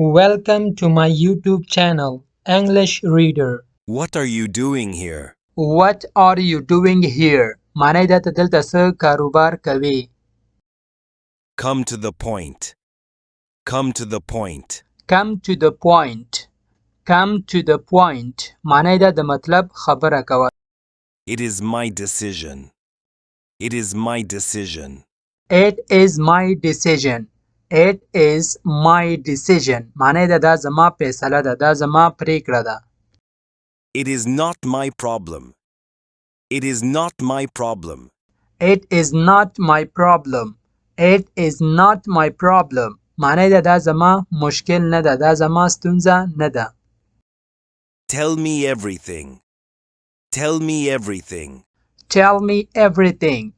Welcome to my YouTube channel, English Reader. What are you doing here? What are you doing here? معنی دا ته دلته څه کاروبار کوي؟ Come to the point. Come to the point. Come to the point. Come to the point. معنی دا د مطلب خبره کوه. It is my decision. It is my decision. It is my decision. It is my decision. معنی دا زما فیصله ده. دا زما پریکړه ده. It is not my problem. It is not my problem. It is not my problem. It is not my problem. معنی دا زما مشکل نه ده. دا زما ستونزه نه ده. Tell me everything. Tell me everything. Tell me everything.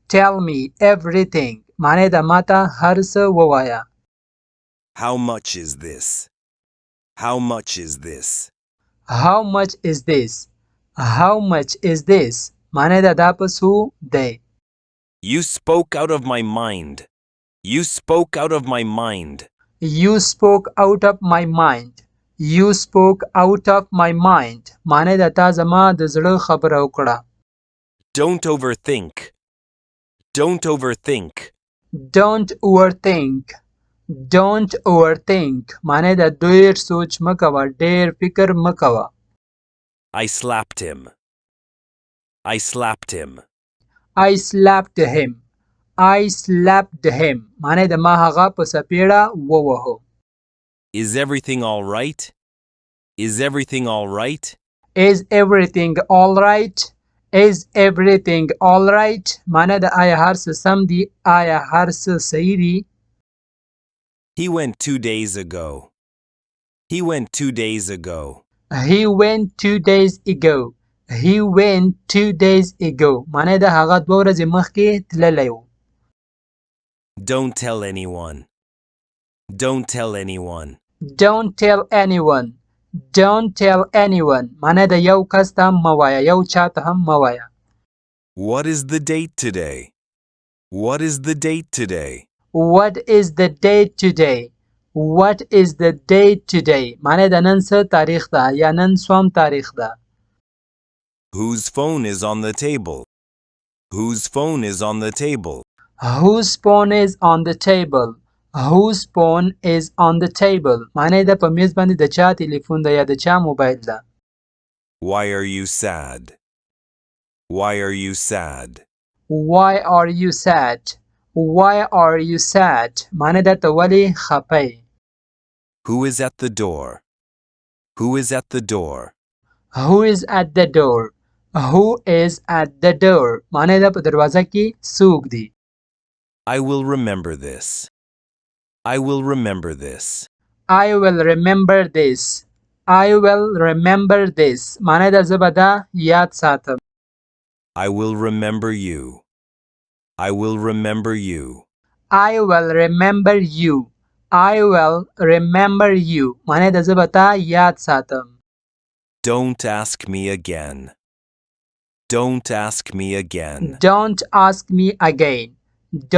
Tell me everything. معنی دا ماته هر څه ووایه. How much is this? How much is this? How much is this? How much is this? معنی دا په څو دی. You spoke out of my mind. You spoke out of my mind. You spoke out of my mind. You spoke out of my mind. معنی دا تا زما د زړه خبره وکړه. Don't overthink. Don't overthink. Don't overthink. Don't overthink. معنی دا ډیر سوچ مکوه. ډیر فکر مکوه. I slapped him. I slapped him. I slapped him. I slapped him. معنی دا ما هغه په سپیړه ووهو. Is everything all right? Is everything all right? Is everything all right? Is everything all right? معنی دا آیا هر څه سم دي؟ آیا هر څه صحیح دي؟ He went 2 days ago. He went 2 days ago. He went 2 days ago. He went 2 days ago. معنی دا هغه 2 ورځې مخکې تللی و. Don't tell anyone. Don't tell anyone. Don't tell anyone. Don't tell anyone. معنی دا یو کس ته هم مه وایه. یو چا ته هم مه وایه. What is the date today? What is the date today? What is the date today? What is the date today? معنی دا نن څه تاریخ ده یا نن څوم تاریخ ده. Whose phone is on the table? Whose phone is on the table? Whose phone is on the table? Whose phone is on the table? معنی دا په میز باندې د چا تلیفون ده یا د چا موبایل ده. Why are you sad? Why are you sad? Why are you sad? Why are you sad? معنی دا ته ولې خپه. Who is at the door? Who is at the door? Who is at the door? Who is at the door? معنی دا په دروازه کې څوک دی. I will remember this. I will remember this. I will remember this. I will remember this. معنی دا زه به دا یاد ساتم. I will remember you. I will remember you. I will remember you. I will remember you. معنی دا زه به تا یاد ساتم. Don't ask me again. Don't ask me again. Don't ask me again.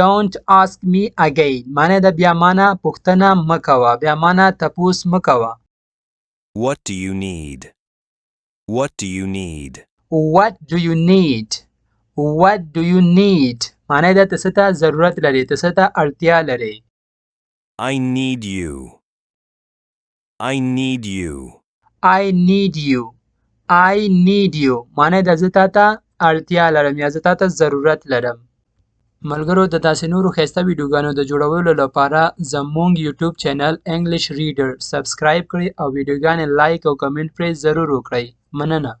Don't ask me again. معنی دا بیا مانا پوښتنه مکوه. بیا مانا تپوس مکوه. What do you need? What do you need? What do you need? What do you need? معنی دا ته څه ته ضرورت لري. ته څه ته اړتیا لري. I need you. I need you. I need you. I need you. معنی دا زه تا ته اړتیا لرم یا زه تا ته ضرورت لرم. ملګرو د داسې نورو ښایسته ویډیوګانو د جوړولو لپاره زموږ یوټیوب چینل انګلیش ریډر سبسکرایب کړئ او ویډیوګانې لایک او کمنټ پرې ضرور وکړئ. مننه.